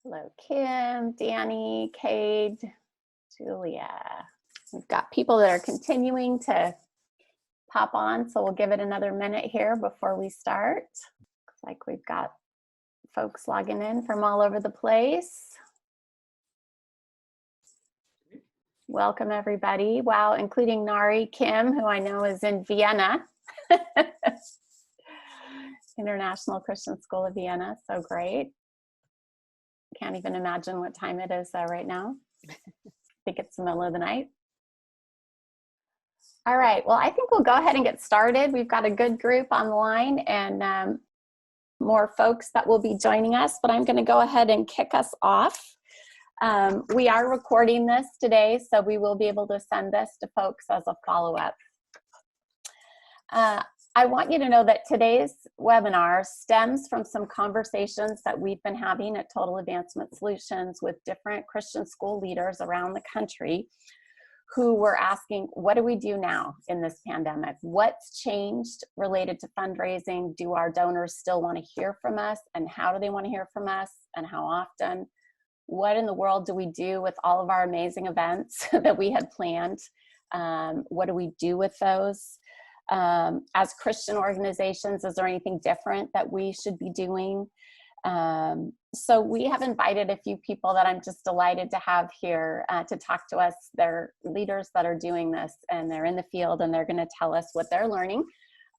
Hello, Kim, Danny, Cade, Julia. We've got people that are continuing to pop on, so we'll give it another minute here before we start. Looks like we've got folks logging in from all over the place. Welcome, everybody. Wow, including Nari Kim, who I know is in Vienna. International Christian School of Vienna, so great. Can't even imagine what time it is right now. I think it's the middle of the night. All right, well, I think we'll go ahead and get started. We've got a good group on the line and more folks that will be joining us, but I'm gonna go ahead and kick us off. We are recording this today, so we will be able to send this to folks as a follow-up. I want you to know that today's webinar stems from some conversations that we've been having at Total Advancement Solutions with different Christian school leaders around the country who were asking, what do we do now in this pandemic? What's changed related to fundraising? Do our donors still want to hear from us? And how do they want to hear from us? And how often? What in the world do we do with all of our amazing events that we had planned? What do we do with those? As Christian organizations, is there anything different that we should be doing? So we have invited a few people that I'm just delighted to have here to talk to us. They're leaders that are doing this and they're in the field and they're going to tell us what they're learning.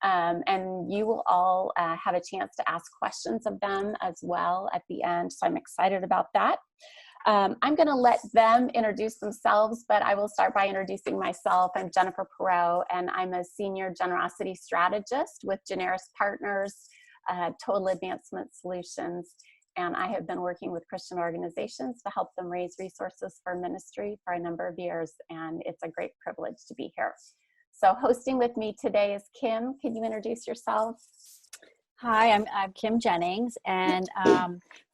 And you will all have a chance to ask questions of them as well at the end. So I'm excited about that. I'm going to let them introduce themselves, but I will start by introducing myself. I'm Jennifer Perot, and I'm a senior generosity strategist with Generis Partners, Total Advancement Solutions, and I have been working with Christian organizations to help them raise resources for ministry for a number of years, and it's a great privilege to be here. So hosting with me today is Kim. Can you introduce yourself? Hi, I'm Kim Jennings, and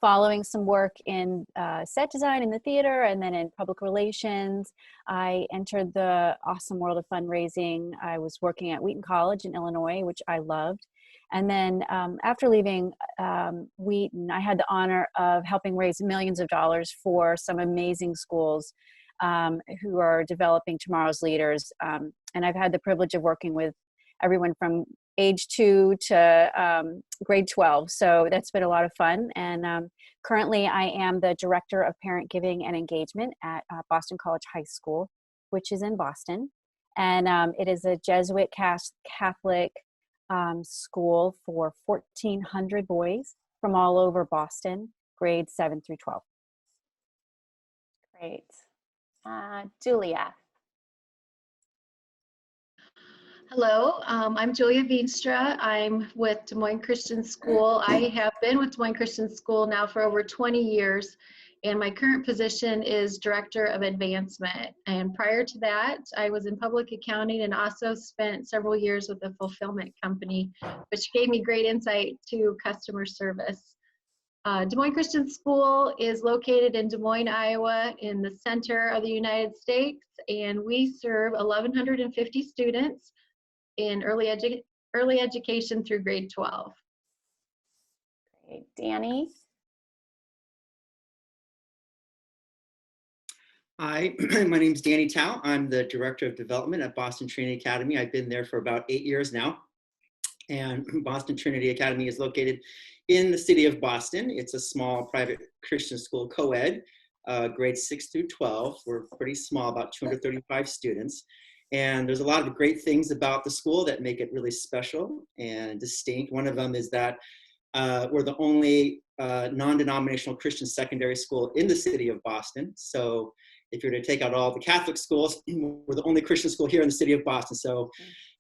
following some work in set design in the theater and then in public relations, I entered the awesome world of fundraising. I was working at Wheaton College in Illinois, which I loved. And then after leaving Wheaton, I had the honor of helping raise millions of dollars for some amazing schools who are developing tomorrow's leaders. And I've had the privilege of working with everyone from age 2 to grade 12. So that's been a lot of fun. And currently I am the Director of Parent Giving and Engagement at Boston College High School, which is in Boston. And it is a Jesuit Catholic school for 1,400 boys from all over Boston, grades 7 through 12. Great. Julia. Hello, I'm Julia Vinstra. I'm with Des Moines Christian School. I have been with Des Moines Christian School now for over 20 years, and my current position is Director of Advancement. And prior to that, I was in public accounting and also spent several years with a fulfillment company, which gave me great insight to customer service. Des Moines Christian School is located in Des Moines, Iowa, in the center of the United States, and we serve 1,150 students in early education through grade 12. Great. Danny? Hi, my name is Danny Tao. I'm the Director of Development at Boston Trinity Academy. I've been there for about 8 years now. And Boston Trinity Academy is located in the city of Boston. It's a small private Christian school, co-ed, grades 6 through 12. We're pretty small, about 235 students. And there's a lot of great things about the school that make it really special and distinct. One of them is that we're the only non-denominational Christian secondary school in the city of Boston. So if you're to take out all the Catholic schools, we're the only Christian school here in the city of Boston. So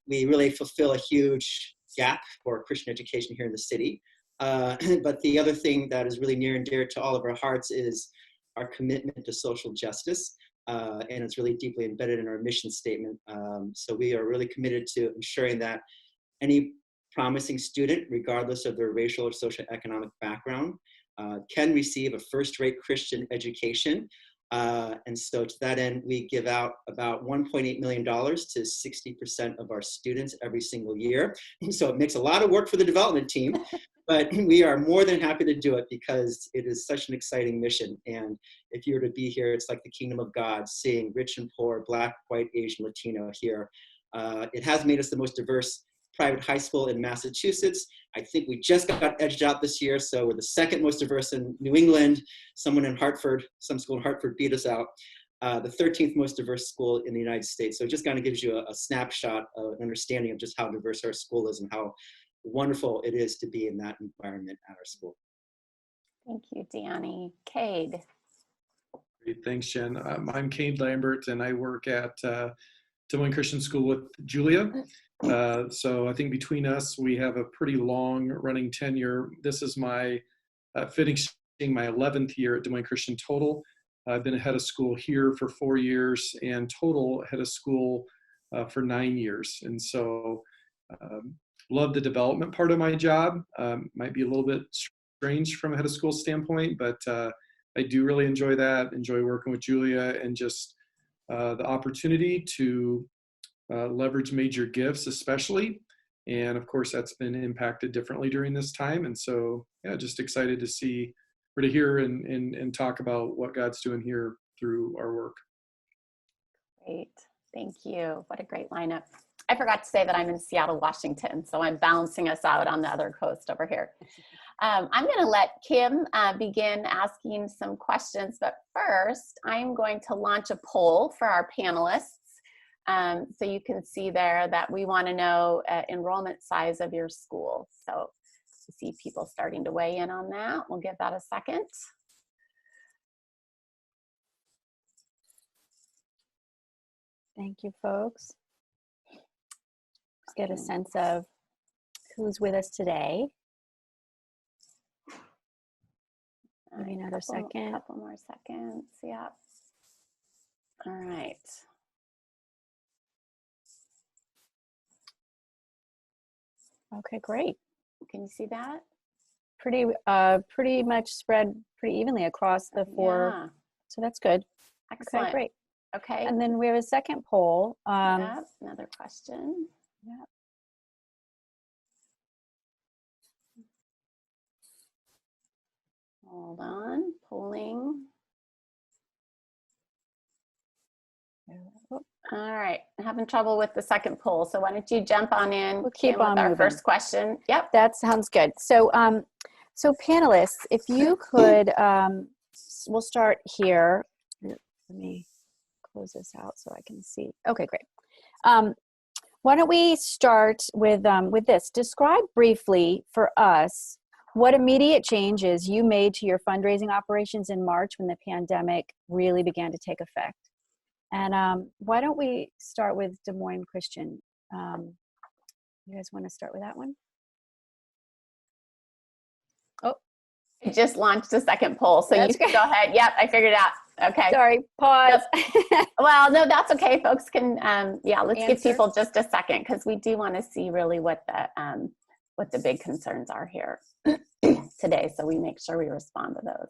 we really fulfill a huge gap for Christian education here in the city. But the other thing that is really near and dear to all of our hearts is our commitment to social justice. And it's really deeply embedded in our mission statement. So we are really committed to ensuring that any promising student, regardless of their racial or socioeconomic background, can receive a first-rate Christian education And so to that end, we give out about $1.8 million to 60% of our students every single year. So it makes a lot of work for the development team, but we are more than happy to do it because it is such an exciting mission. And if you were to be here, it's like the kingdom of God, seeing rich and poor, Black, white, Asian, Latino here. It has made us the most diverse private high school in Massachusetts. I think we just got edged out this year, so we're the second most diverse in New England. Someone in Hartford, some school in Hartford beat us out. The 13th most diverse school in the United States. So it just kind of gives you a snapshot of an understanding of just how diverse our school is and how wonderful it is to be in that environment at our school. Thank you, Danny. Cade. Great, thanks, Jen. I'm Cade Lambert, and I work at Des Moines Christian School with Julia. So I think between us, we have a pretty long running tenure. This is my finishing my 11th year at Des Moines Christian total. I've been head of school here for 4 years and total head of school for 9 years. And so love the development part of my job. Might be a little bit strange from a head of school standpoint, but I do really enjoy that, enjoy working with Julia and just the opportunity to leverage major gifts especially. And of course, that's been impacted differently during this time. And so, yeah, just excited to see or to hear and talk about what God's doing here through our work. Great. Thank you. What a great lineup. I forgot to say that I'm in Seattle, Washington, so I'm balancing us out on the other coast over here. I'm going to let Kim begin asking some questions, but first I'm going to launch a poll for our panelists. So you can see there that we want to know enrollment size of your school. So you see people starting to weigh in on that. We'll give that a second. Thank you, folks. Let's get a sense of who's with us today. Maybe another second. Couple more seconds. Yeah. All right. Okay, great. Can you see that? Pretty much spread pretty evenly across the four. Yeah. So that's good. Excellent. Okay, great. Okay. And then we have a second poll. Yep, another question. Yep. Hold on, polling. All right, I'm having trouble with the second poll, so why don't you jump on in? We'll keep Kim, with on our moving. first question. Yep. That sounds good. So, so panelists, if you could, we'll start here. Let me close this out so I can see. Okay, great. Why don't we start with this? Describe briefly for us what immediate changes you made to your fundraising operations in March when the pandemic really began to take effect. And why don't we start with Des Moines Christian? You guys want to start with that one? Oh, It just launched a second poll, so That's you can good. go ahead. Yep, I figured it out. Okay. Sorry, pause. Well, no, that's okay. Folks can, yeah, let's give Answer. people just a second because we do want to see really what the big concerns are here today. So we make sure we respond to those.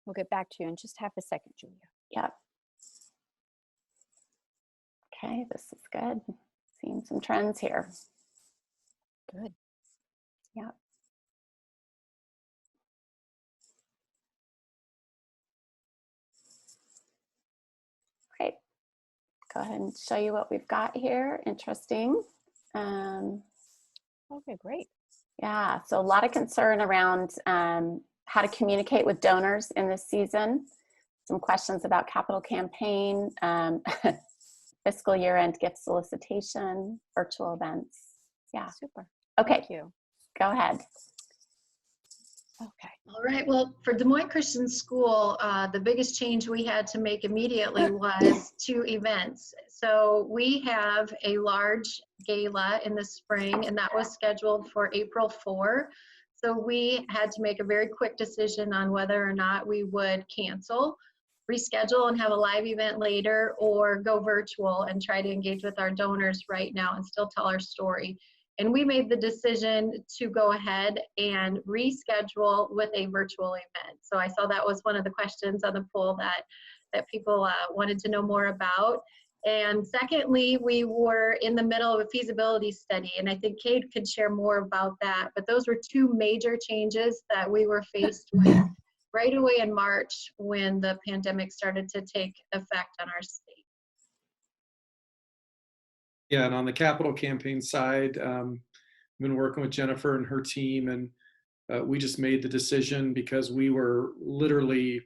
We'll get back to you in just half a second, Julia. Yep. Okay, this is good. Seeing some trends here. Good. Yep. Great. Go ahead and show you what we've got here. Interesting. Okay, great. Yeah, so a lot of concern around how to communicate with donors in this season. Some questions about capital campaign, fiscal year end gift solicitation, virtual events. Yeah. Super. Okay, Thank you. go ahead. Okay. All right, well, for Des Moines Christian School, the biggest change we had to make immediately was 2 events. So we have a large gala in the spring, and that was scheduled for April 4. So we had to make a very quick decision on whether or not we would cancel, reschedule and have a live event later, or go virtual and try to engage with our donors right now and still tell our story. And we made the decision to go ahead and reschedule with a virtual event. So I saw that was one of the questions on the poll that people wanted to know more about. And secondly, we were in the middle of a feasibility study, and I think Kate could share more about that. But those were two major changes that we were faced with right away in March when the pandemic started to take effect on our state. Yeah, and on the capital campaign side, I've been working with Jennifer and her team, and we just made the decision because we were literally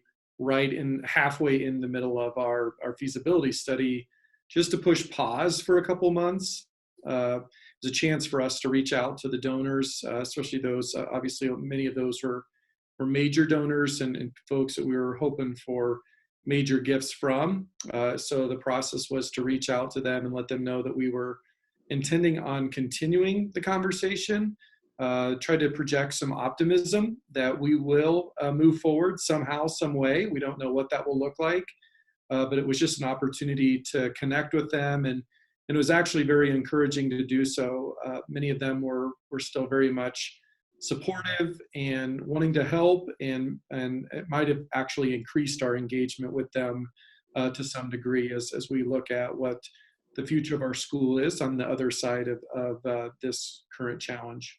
halfway in the middle of our feasibility study, just to push pause for a couple months. It's a chance for us to reach out to the donors, especially those, obviously many of those were major donors and folks that we were hoping for major gifts from. So the process was to reach out to them and let them know that we were intending on continuing the conversation, try to project some optimism that we will move forward somehow, some way. We don't know what that will look like, but it was just an opportunity to connect with them, and it was actually very encouraging to do so. Many of them were still very much supportive and wanting to help, and it might have actually increased our engagement with them to some degree as we look at what the future of our school is on the other side of this current challenge.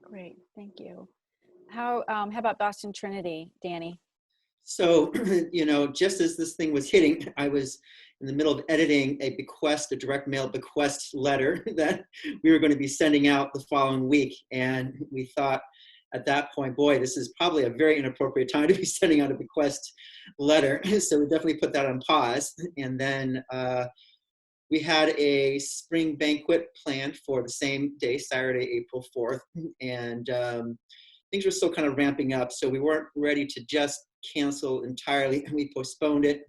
Great, thank you. How about Boston Trinity, Danny? So, just as this thing was hitting, I was in the middle of editing a direct mail bequest letter that we were going to be sending out the following week. And we thought at that point, boy, this is probably a very inappropriate time to be sending out a bequest letter. So we definitely put that on pause. And then we had a spring banquet planned for the same day, Saturday, April 4th. And things were still kind of ramping up. So we weren't ready to just cancel entirely. We postponed it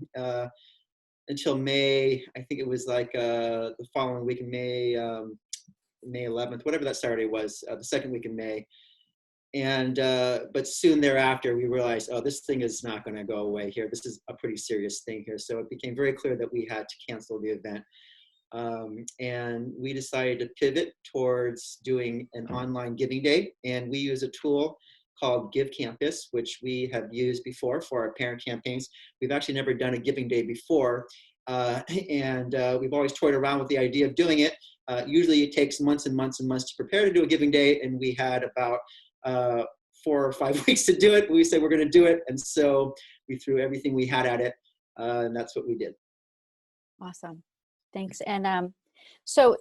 until May. I think it was like the following week in May 11th, whatever that Saturday was, the second week in May. And but soon thereafter, we realized, oh, this thing is not going to go away here. This is a pretty serious thing here. So it became very clear that we had to cancel the event. And we decided to pivot towards doing an online giving day. And we use a tool called Give Campus, which we have used before for our parent campaigns. We've actually never done a giving day before. And we've always toyed around with the idea of doing it. Usually it takes months and months and months to prepare to do a giving day. And we had about 4 or 5 weeks to do it. We said we're going to do it. And so we threw everything we had at it. And that's what we did. Awesome. Thanks. And so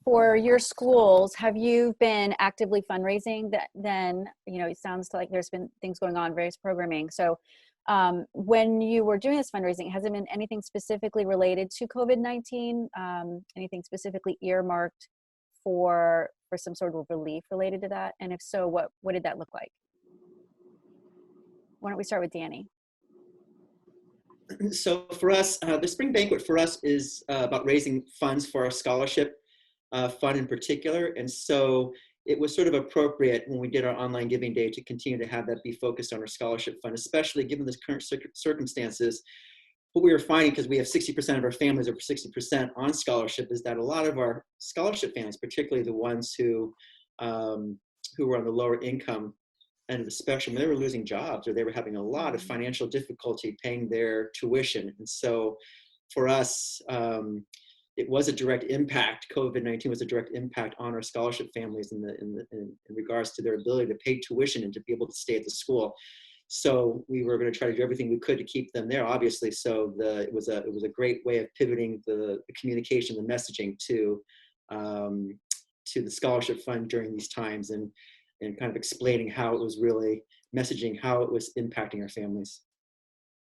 for your schools, have you been actively fundraising then, it sounds like there's been things going on, various programming. So when you were doing this fundraising, has it been anything specifically related to COVID-19? Anything specifically earmarked for some sort of relief related to that? And if so, what did that look like? Why don't we start with Danny? So for us, the spring banquet for us is about raising funds for our scholarship fund in particular. And so it was sort of appropriate when we did our online giving day to continue to have that be focused on our scholarship fund, especially given the current circumstances. What we were finding, because we have 60% of our families, over 60% on scholarship, is that a lot of our scholarship families, particularly the ones who were on the lower income end of the spectrum, they were losing jobs, or they were having a lot of financial difficulty paying their tuition. And so for us, it was a direct impact. COVID-19 was a direct impact on our scholarship families in regards to their ability to pay tuition and to be able to stay at the school. So we were going to try to do everything we could to keep them there, obviously. So it was a great way of pivoting the communication, the messaging to the scholarship fund during these times, and kind of explaining how it was really messaging, how it was impacting our families.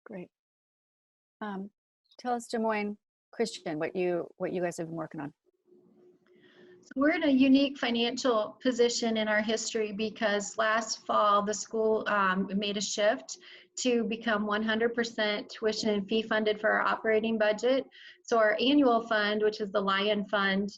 Great. Tell us, Des Moines Christian, what you guys have been working on. So we're in a unique financial position in our history because last fall the school made a shift to become 100% tuition and fee funded for our operating budget. So our annual fund, which is the Lion Fund,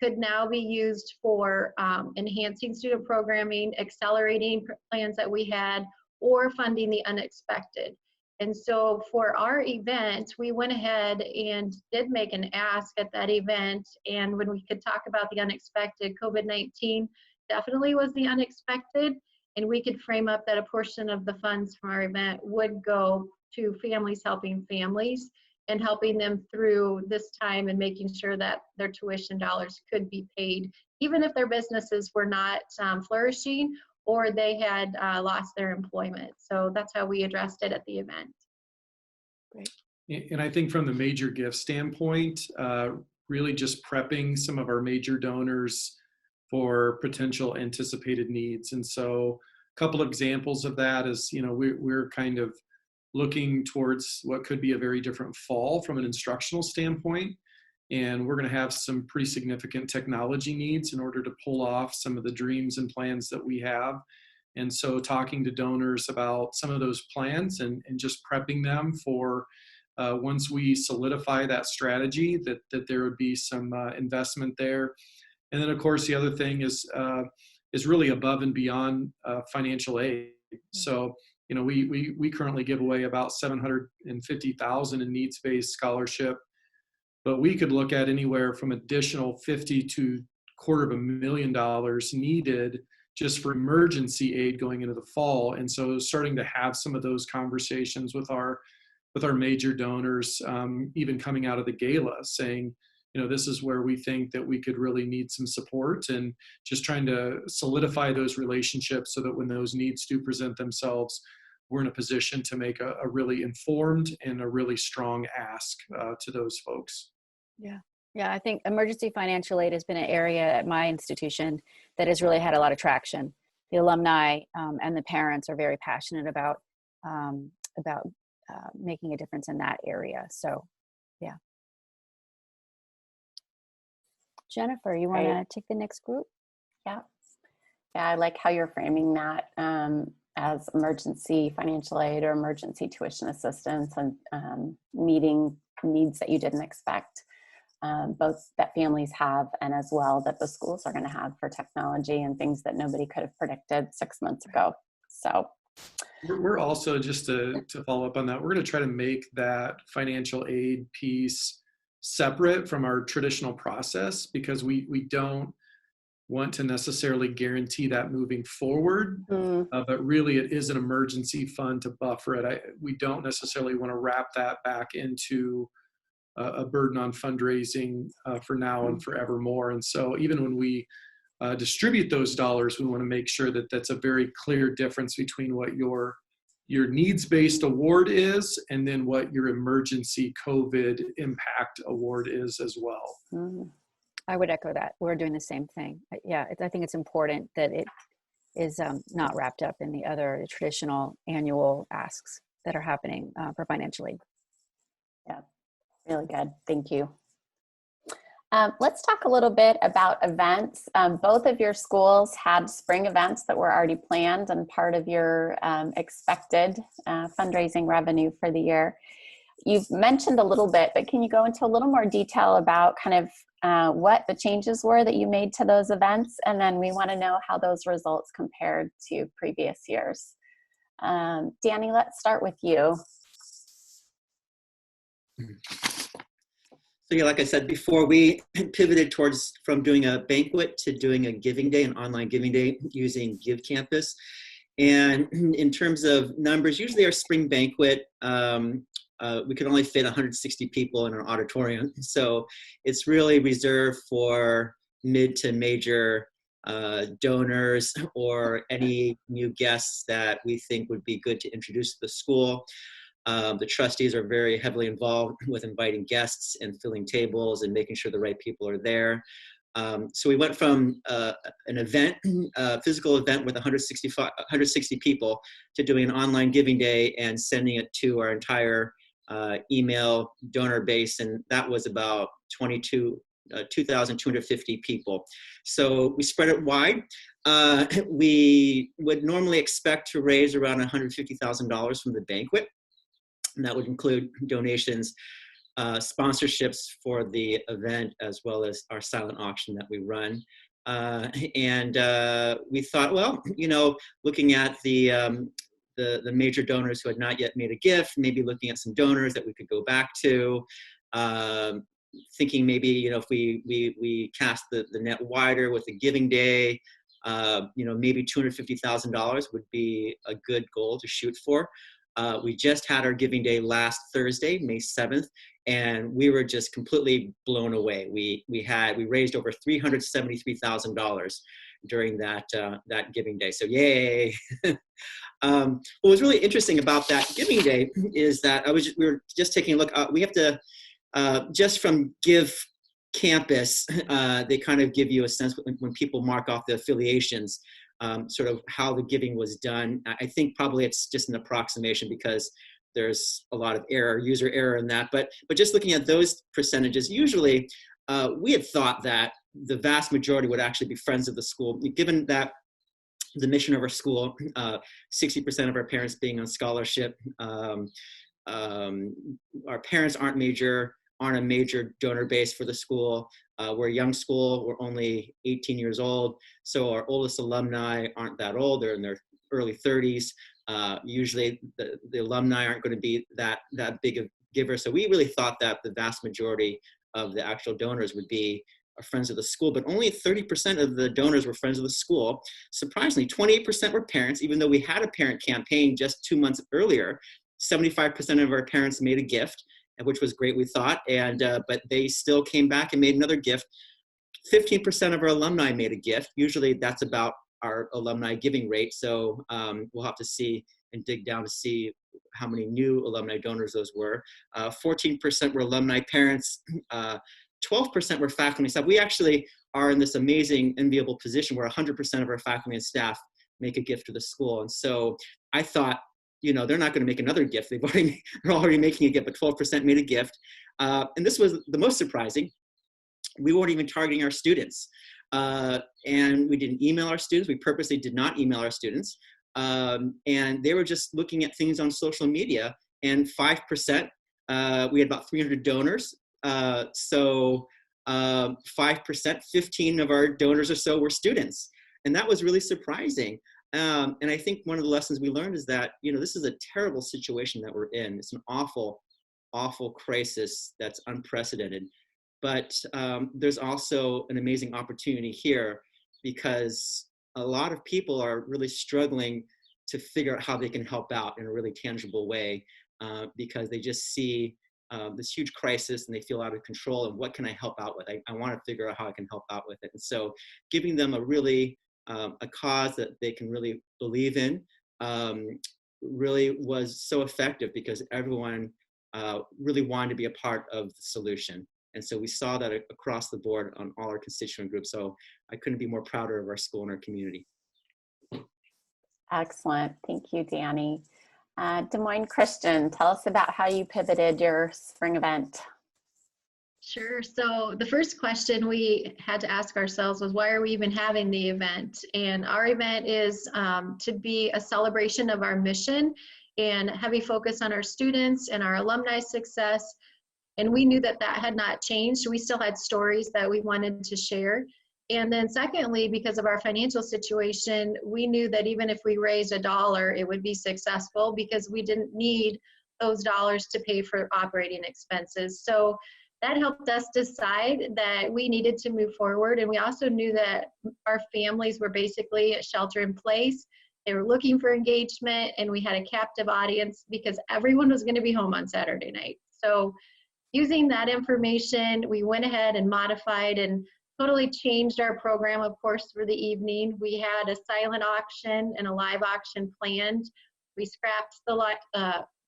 could now be used for enhancing student programming, accelerating plans that we had, or funding the unexpected. And so for our event, we went ahead and did make an ask at that event. And when we could talk about the unexpected, COVID-19 definitely was the unexpected. And we could frame up that a portion of the funds from our event would go to families helping families and helping them through this time and making sure that their tuition dollars could be paid, even if their businesses were not flourishing or they had lost their employment. So that's how we addressed it at the event. Great. And I think from the major gift standpoint, really just prepping some of our major donors for potential anticipated needs. And so a couple of examples of that is, we're kind of looking towards what could be a very different fall from an instructional standpoint. And we're going to have some pretty significant technology needs in order to pull off some of the dreams and plans that we have. And so talking to donors about some of those plans and just prepping them for once we solidify that strategy, that there would be some investment there. And then of course, the other thing is really above and beyond financial aid. So, we currently give away about $750,000 in needs-based scholarship, but we could look at anywhere from additional $50,000 to $250,000 needed just for emergency aid going into the fall. And so starting to have some of those conversations with our major donors, even coming out of the gala, saying, this is where we think that we could really need some support, and just trying to solidify those relationships so that when those needs do present themselves, we're in a position to make a really informed and a really strong ask to those folks. Yeah, I think emergency financial aid has been an area at my institution that has really had a lot of traction. The alumni and the parents are very passionate about making a difference in that area. So, yeah. Jennifer, you want to take the next group? Yeah, I like how you're framing that as emergency financial aid or emergency tuition assistance, and meeting needs that you didn't expect, both that families have and as well that the schools are going to have for technology and things that nobody could have predicted 6 months ago. So we're also, just to follow up on that, we're going to try to make that financial aid piece separate from our traditional process, because we don't want to necessarily guarantee that moving forward, but really it is an emergency fund to buffer it. We don't necessarily want to wrap that back into a burden on fundraising for now and forevermore. And so even when we distribute those dollars, we want to make sure that that's a very clear difference between what your needs-based award is and then what your emergency COVID impact award is as well. I would echo that. We're doing the same thing. Yeah, I think it's important that it is not wrapped up in the other traditional annual asks that are happening for financial aid. Yeah, really good. Thank you. Let's talk a little bit about events. Both of your schools had spring events that were already planned and part of your expected fundraising revenue for the year. You've mentioned a little bit, but can you go into a little more detail about kind of what the changes were that you made to those events? And then we want to know how those results compared to previous years. Danny, let's start with you. So yeah, like I said before, we pivoted from doing a banquet to doing a giving day, an online giving day using Give Campus. And in terms of numbers, usually our spring banquet, we could only fit 160 people in an auditorium. So it's really reserved for mid to major donors or any new guests that we think would be good to introduce to the school. The trustees are very heavily involved with inviting guests and filling tables and making sure the right people are there. So we went from an event, a physical event with 160 people, to doing an online giving day and sending it to our entire email donor base, and that was about 2,250 people. So we spread it wide. We would normally expect to raise around $150,000 from the banquet. And that would include donations, sponsorships for the event, as well as our silent auction that we run. And we thought, well, looking at the the major donors who had not yet made a gift, maybe looking at some donors that we could go back to, thinking maybe, you know, if we cast the net wider with a giving day, you know, maybe $250,000 would be a good goal to shoot for. We just had our giving day last Thursday, May 7th, and we were just completely blown away. We raised over $373,000 during that giving day. So yay! What was really interesting about that giving day is that we were just taking a look. We have to just from Give Campus, they kind of give you a sense when people mark off the affiliations, sort of how the giving was done. I think probably it's just an approximation because there's a lot of user error in that. But just looking at those percentages, usually we had thought that the vast majority would actually be friends of the school, given that the mission of our school, 60% of our parents being on scholarship. Our parents aren't a major donor base for the school. We're a young school, we're only 18 years old. So our oldest alumni aren't that old, they're in their early 30s. Usually the alumni aren't going to be that big of giver. So we really thought that the vast majority of the actual donors would be friends of the school, but only 30% of the donors were friends of the school. Surprisingly, 28% were parents, even though we had a parent campaign just 2 months earlier. 75% of our parents made a gift, which was great, we thought, and but they still came back and made another gift. 15% of our alumni made a gift. Usually that's about our alumni giving rate, so we'll have to see and dig down to see how many new alumni donors those were. 14% were alumni parents. 12% were faculty and staff. We actually are in this amazing, enviable position where 100% of our faculty and staff make a gift to the school. And so I thought, you know, they're not going to make another gift. They're already making a gift, but 12% made a gift. And this was the most surprising. We weren't even targeting our students. And we didn't email our students. We purposely did not email our students. And they were just looking at things on social media. And 5%, we had about 300 donors. So 5%, 15 of our donors or so were students. And that was really surprising. And I think one of the lessons we learned is that, you know, this is a terrible situation that we're in. It's an awful, awful crisis that's unprecedented. But there's also an amazing opportunity here because a lot of people are really struggling to figure out how they can help out in a really tangible way because they just see this huge crisis and they feel out of control. And what can I help out with? I want to figure out how I can help out with it. And so giving them a cause that they can really believe in really was so effective because everyone really wanted to be a part of the solution. And so we saw that across the board on all our constituent groups. So I couldn't be more prouder of our school and our community. Excellent. Thank you, Danny. Des Moines Christian, tell us about how you pivoted your spring event. Sure. So the first question we had to ask ourselves was, why are we even having the event? And our event is to be a celebration of our mission and heavy focus on our students and our alumni success. And we knew that that had not changed. We still had stories that we wanted to share. And then secondly, because of our financial situation, we knew that even if we raised $1, it would be successful because we didn't need those dollars to pay for operating expenses. So that helped us decide that we needed to move forward. And we also knew that our families were basically shelter in place. They were looking for engagement, and we had a captive audience because everyone was going to be home on Saturday night. So using that information, we went ahead and modified and totally changed our program, of course, for the evening. We had a silent auction and a live auction planned. We scrapped the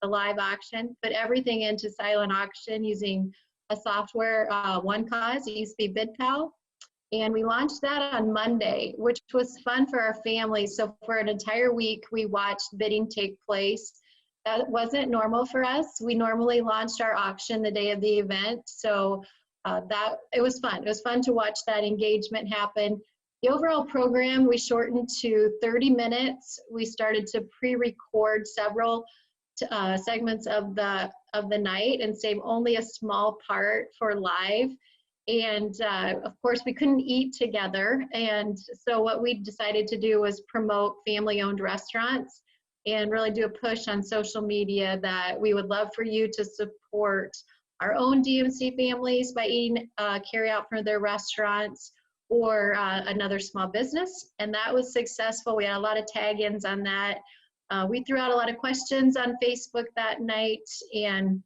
live auction, put everything into silent auction using a software, OneCause, it used to be BidPal. And we launched that on Monday, which was fun for our families. So for an entire week, we watched bidding take place. That wasn't normal for us. We normally launched our auction the day of the event. So it was fun. It was fun to watch that engagement happen. The overall program, we shortened to 30 minutes. We started to pre-record several segments of the night and save only a small part for live. And of course, we couldn't eat together. And so what we decided to do was promote family-owned restaurants and really do a push on social media that we would love for you to support our own DMC families by eating carry out from their restaurants or another small business. And that was successful. We had a lot of tag-ins on that. We threw out a lot of questions on Facebook that night, and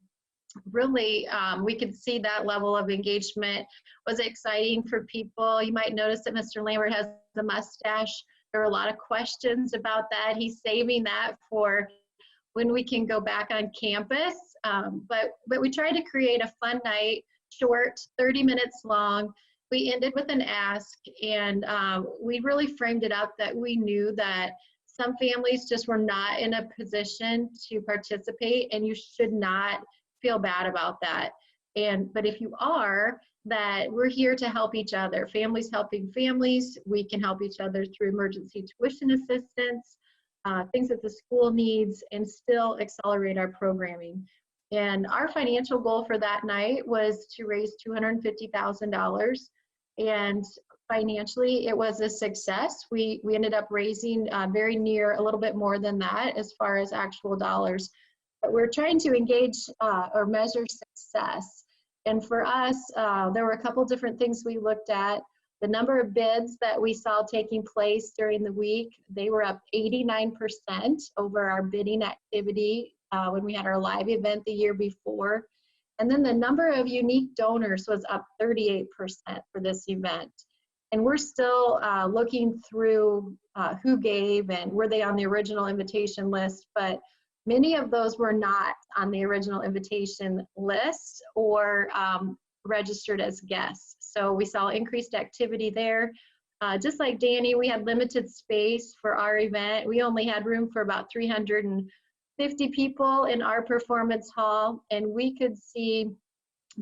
really we could see that level of engagement was exciting for people. You might notice that Mr. Lambert has a mustache. There were a lot of questions about that. He's saving that for when we can go back on campus. But we tried to create a fun night, short, 30 minutes long. We ended with an ask, and we really framed it up that we knew that some families just were not in a position to participate, and you should not feel bad about that. But if you are, that we're here to help each other. Families helping families. We can help each other through emergency tuition assistance, things that the school needs, and still accelerate our programming. And our financial goal for that night was to raise $250,000. And financially, it was a success. We ended up raising very near a little bit more than that as far as actual dollars. But we're trying to engage or measure success. And for us, there were a couple different things we looked at. The number of bids that we saw taking place during the week, they were up 89% over our bidding activity when we had our live event the year before. And then the number of unique donors was up 38% for this event. And we're still looking through who gave and were they on the original invitation list, but many of those were not on the original invitation list or registered as guests. So we saw increased activity there. Just like Danny, we had limited space for our event. We only had room for about 350 people in our performance hall, and we could see,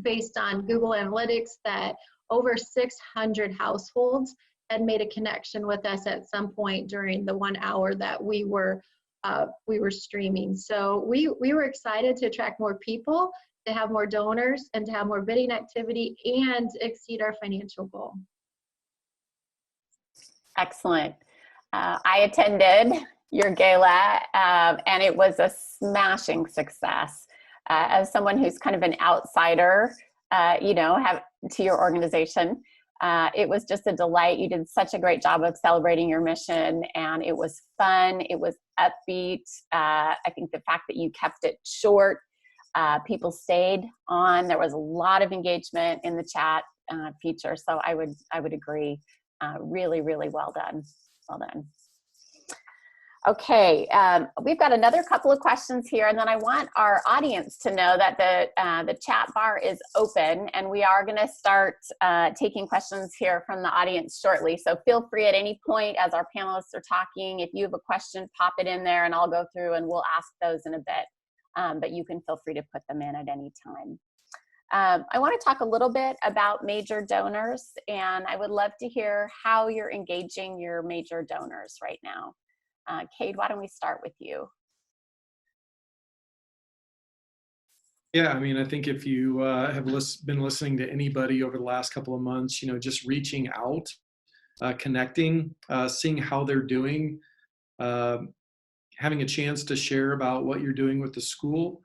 based on Google Analytics, that over 600 households had made a connection with us at some point during the 1 hour that we were streaming. So we were excited to attract more people, to have more donors, and to have more bidding activity and exceed our financial goal. Excellent. I attended your gala, and it was a smashing success. As someone who's kind of an outsider, to your organization, it was just a delight. You did such a great job of celebrating your mission, and it was fun. It was upbeat. I think the fact that you kept it short, people stayed on. There was a lot of engagement in the chat feature, so I would agree. Really, really well done. Well done. Okay, we've got another couple of questions here, and then I want our audience to know that the chat bar is open, and we are going to start taking questions here from the audience shortly. So feel free at any point as our panelists are talking. If you have a question, pop it in there, and I'll go through and we'll ask those in a bit. But you can feel free to put them in at any time. I want to talk a little bit about major donors, and I would love to hear how you're engaging your major donors right now. Cade, why don't we start with you? Yeah, I mean, I think if you have been listening to anybody over the last couple of months, just reaching out, connecting, seeing how they're doing, having a chance to share about what you're doing with the school.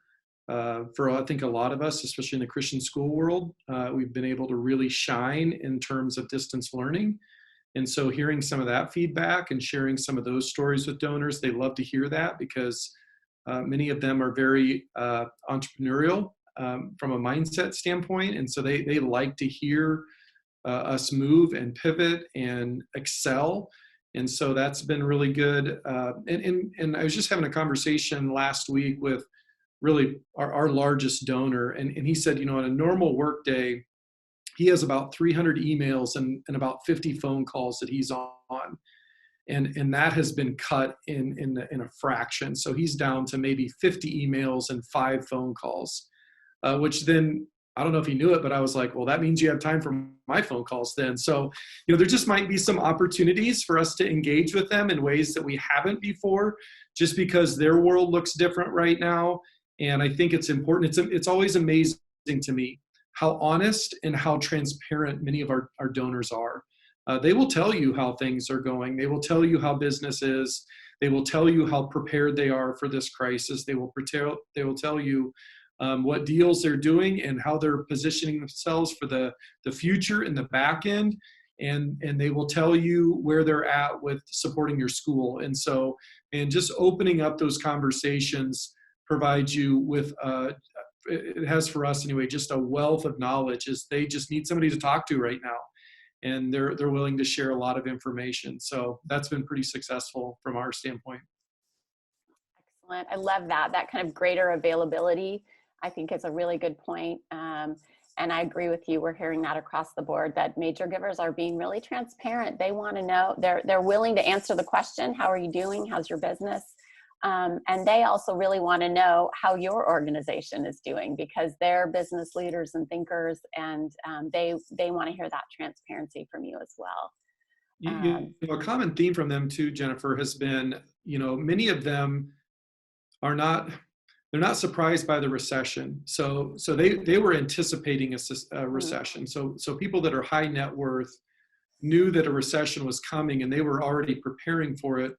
For I think a lot of us, especially in the Christian school world, we've been able to really shine in terms of distance learning. And so hearing some of that feedback and sharing some of those stories with donors, they love to hear that because many of them are very entrepreneurial from a mindset standpoint. And so they like to hear us move and pivot and excel. And so that's been really good. And I was just having a conversation last week with really our largest donor. And he said, on a normal work day, he has about 300 emails and about 50 phone calls that he's on. And that has been cut in a fraction. So he's down to maybe 50 emails and 5 phone calls, which then, I don't know if he knew it, but I was like, well, that means you have time for my phone calls then. So, there just might be some opportunities for us to engage with them in ways that we haven't before, just because their world looks different right now. And I think it's important. It's always amazing to me how honest and how transparent many of our donors are. They will tell you how things are going. They will tell you how business is. They will tell you how prepared they are for this crisis. They will tell you what deals they're doing and how they're positioning themselves for the future in the back end. And they will tell you where they're at with supporting your school. And so, and just opening up those conversations provides you with, it has for us anyway, just a wealth of knowledge. Is they just need somebody to talk to right now. And they're willing to share a lot of information. So that's been pretty successful from our standpoint. Excellent. I love that. That kind of greater availability, I think, is a really good point. And I agree with you. We're hearing that across the board, that major givers are being really transparent. They want to know, they're willing to answer the question, how are you doing? How's your business? And they also really want to know how your organization is doing, because they're business leaders and thinkers, and they want to hear that transparency from you as well. A common theme from them too, Jennifer, has been, many of them are not, they're not surprised by the recession. So they were anticipating a recession. So people that are high net worth knew that a recession was coming, and they were already preparing for it.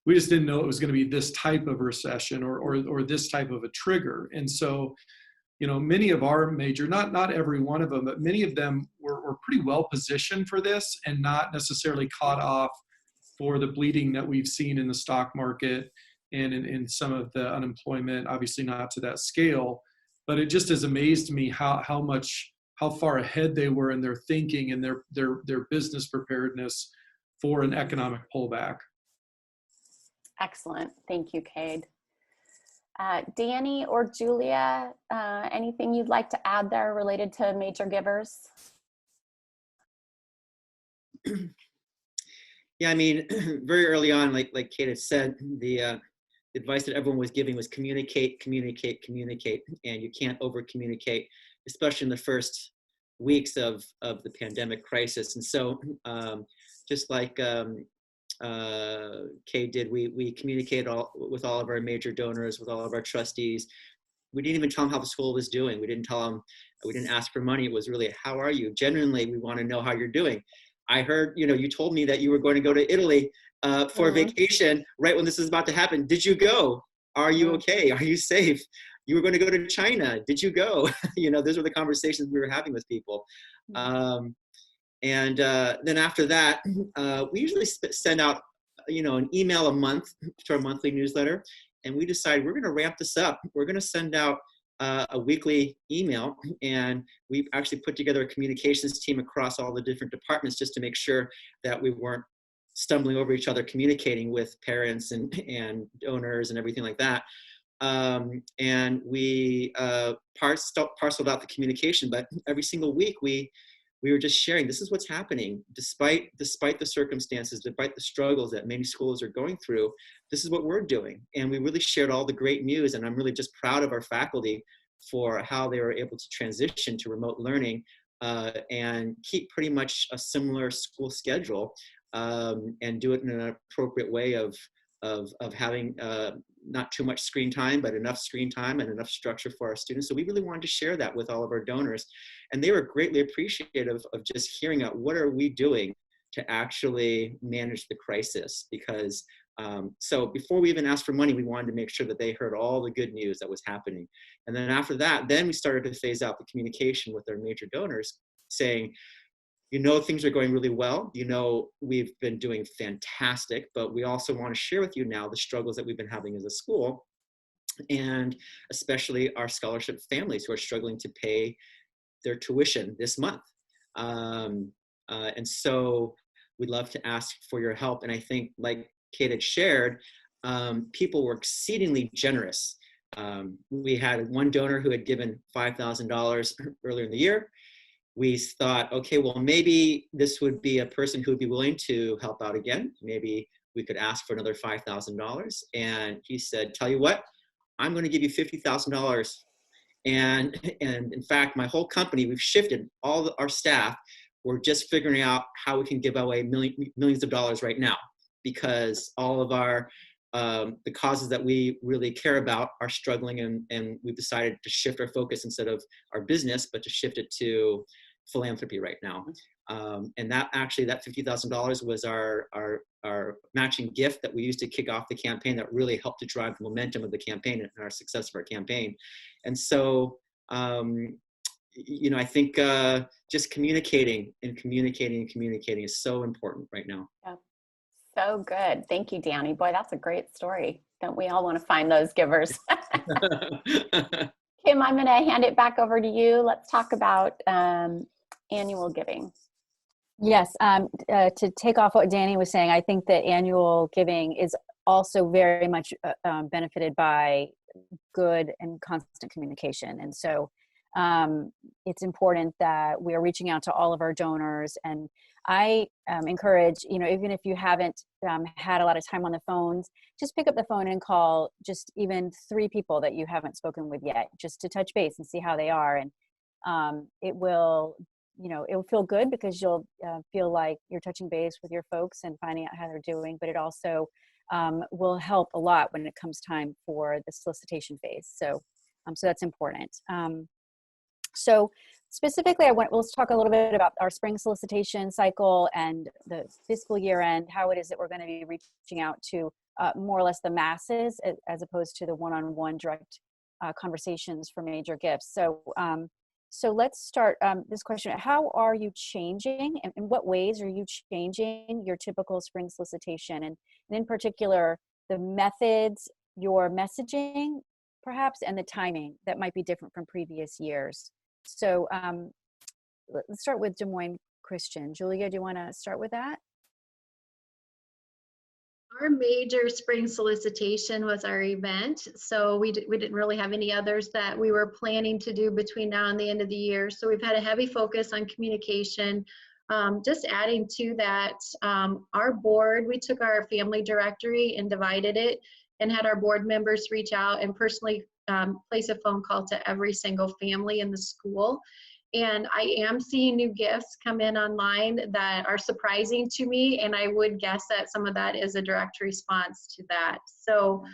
We just didn't know it was going to be this type of recession or this type of a trigger. And so, many of our major, not every one of them, but many of them were pretty well positioned for this and not necessarily caught off for the bleeding that we've seen in the stock market and in some of the unemployment, obviously not to that scale. But it just has amazed me how far ahead they were in their thinking and their business preparedness for an economic pullback. Excellent. Thank you, Cade. Danny or Julia, anything you'd like to add there related to major givers? Yeah, I mean, very early on, like Cade had said, the advice that everyone was giving was communicate, communicate, communicate, and you can't over communicate, especially in the first weeks of the pandemic crisis. And so, just like Kay did, we communicated with all of our major donors, with all of our trustees. We didn't even tell them how the school was doing. We didn't ask for money. It was really, how are you? Genuinely, we want to know how you're doing. I heard, you told me that you were going to go to Italy for a vacation right when this is about to happen. Did you go? Are you okay? Are you safe? You were going to go to China. Did you go? Those were the conversations we were having with people. And then after that, we usually send out, an email a month to our monthly newsletter. And we decided we're going to ramp this up. We're going to send out a weekly email. And we've actually put together a communications team across all the different departments just to make sure that we weren't stumbling over each other, communicating with parents and donors and everything like that. And we parceled out the communication, but every single week we were just sharing, this is what's happening, despite the circumstances, despite the struggles that many schools are going through, this is what we're doing. And we really shared all the great news, and I'm really just proud of our faculty for how they were able to transition to remote learning and keep pretty much a similar school schedule and do it in an appropriate way of having not too much screen time, but enough screen time and enough structure for our students. So we really wanted to share that with all of our donors. And they were greatly appreciative of just hearing out, what are we doing to actually manage the crisis? Because so before we even asked for money, we wanted to make sure that they heard all the good news that was happening. And then after that, then we started to phase out the communication with our major donors, saying, things are going really well. We've been doing fantastic, but we also want to share with you now the struggles that we've been having as a school, and especially our scholarship families who are struggling to pay their tuition this month. And so we'd love to ask for your help. And I think, like Kate had shared, people were exceedingly generous. We had one donor who had given $5,000 earlier in the year. We thought, okay, well, maybe this would be a person who would be willing to help out again. Maybe we could ask for another $5,000. And he said, tell you what, I'm going to give you $50,000. And in fact, my whole company, we've shifted all our staff. We're just figuring out how we can give away millions of dollars right now, because all of our the causes that we really care about are struggling, and we've decided to shift our focus instead of our business, but to shift it to philanthropy right now. And that $50,000 was our matching gift that we used to kick off the campaign that really helped to drive the momentum of the campaign and our success of our campaign. And so, I think just communicating is so important right now. Yeah. So good. Thank you, Danny. Boy, that's a great story. Don't we all want to find those givers? Kim, I'm going to hand it back over to you. Let's talk about annual giving. Yes, to take off what Danny was saying, I think that annual giving is also very much benefited by good and constant communication. And so it's important that we are reaching out to all of our donors. And I encourage, even if you haven't had a lot of time on the phones, just pick up the phone and call just even 3 people that you haven't spoken with yet, just to touch base and see how they are. And it will feel good because you'll feel like you're touching base with your folks and finding out how they're doing, but it also will help a lot when it comes time for the solicitation phase. So that's important. So specifically, let's talk a little bit about our spring solicitation cycle and the fiscal year end, how it is that we're going to be reaching out to more or less the masses as opposed to the one-on-one direct conversations for major gifts. So let's start this question. How are you changing, and in what ways are you changing your typical spring solicitation? And in particular, the methods, your messaging, perhaps, and the timing that might be different from previous years. So let's start with Des Moines Christian. Julia, do you want to start with that? Our major spring solicitation was our event, so we didn't really have any others that we were planning to do between now and the end of the year. So we've had a heavy focus on communication. Just adding to that, our board, we took our family directory and divided it and had our board members reach out and personally place a phone call to every single family in the school. And I am seeing new gifts come in online that are surprising to me, and I would guess that some of that is a direct response to that. So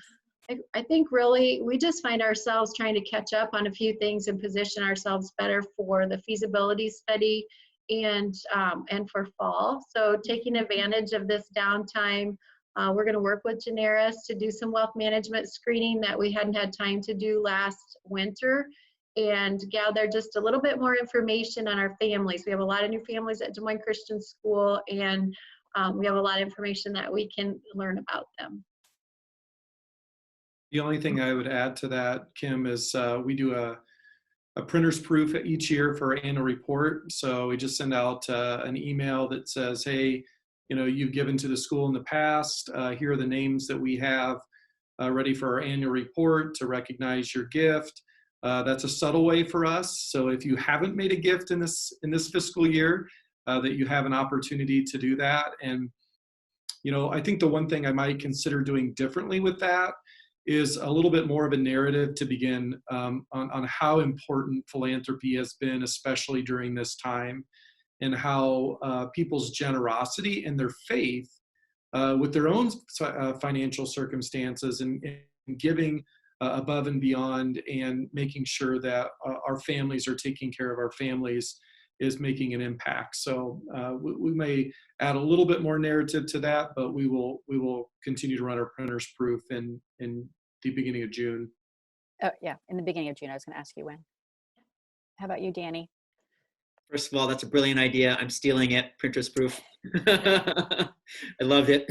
I think really we just find ourselves trying to catch up on a few things and position ourselves better for the feasibility study and for fall. So taking advantage of this downtime, we're going to work with Jennings to do some wealth management screening that we hadn't had time to do last winter, and gather just a little bit more information on our families. We have a lot of new families at Des Moines Christian School, and we have a lot of information that we can learn about them. The only thing I would add to that, Kim, is we do a printer's proof each year for our annual report. So we just send out an email that says, hey, you've given to the school in the past. Here are the names that we have ready for our annual report to recognize your gift. That's a subtle way for us. So if you haven't made a gift in this fiscal year, that you have an opportunity to do that. And, I think the one thing I might consider doing differently with that is a little bit more of a narrative to begin on how important philanthropy has been, especially during this time, and how people's generosity and their faith with their own financial circumstances and giving above and beyond, and making sure that our families are taking care of our families is making an impact. So we may add a little bit more narrative to that, but we will continue to run our printer's proof in the beginning of June. Oh yeah, in the beginning of June. I was going to ask you when. How about you, Danny? First of all, that's a brilliant idea. I'm stealing it. Printer's proof. I loved it.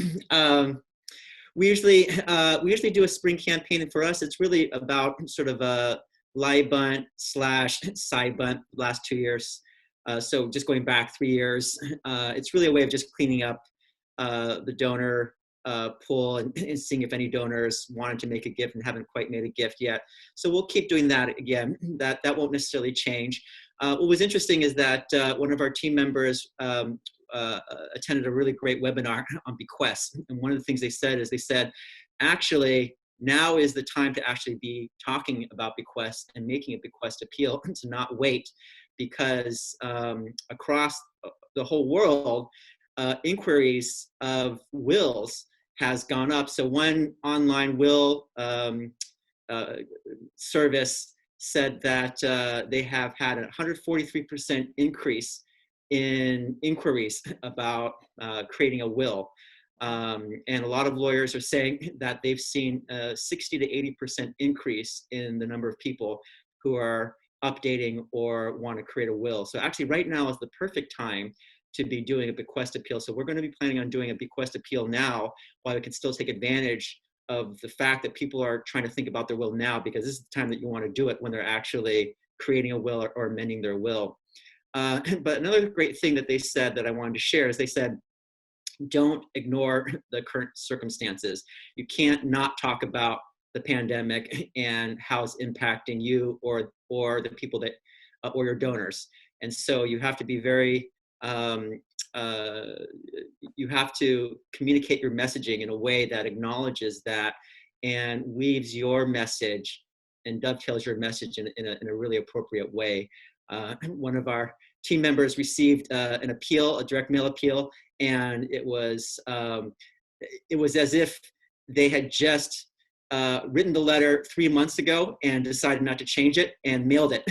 We usually do a spring campaign, and for us, it's really about sort of a lie bunt / side bunt last 2 years. So just going back 3 years, it's really a way of just cleaning up the donor pool and seeing if any donors wanted to make a gift and haven't quite made a gift yet. So we'll keep doing that again. That won't necessarily change. What was interesting is that one of our team members attended a really great webinar on bequests. And one of the things they said, actually, now is the time to actually be talking about bequests and making a bequest appeal, to not wait, because across the whole world, inquiries of wills has gone up. So one online will service said that they have had a 143% increase in inquiries about creating a will. And a lot of lawyers are saying that they've seen a 60 to 80% increase in the number of people who are updating or want to create a will. So actually right now is the perfect time to be doing a bequest appeal. So we're going to be planning on doing a bequest appeal now while we can still take advantage of the fact that people are trying to think about their will now, because this is the time that you want to do it when they're actually creating a will or amending their will. But another great thing that they said that I wanted to share is they said, don't ignore the current circumstances. You can't not talk about the pandemic and how it's impacting you or the people that, or your donors. And so you have to be very, you have to communicate your messaging in a way that acknowledges that and weaves your message and dovetails your message in a really appropriate way. One of our team members received an appeal, a direct mail appeal, and it was as if they had just written the letter 3 months ago and decided not to change it and mailed it.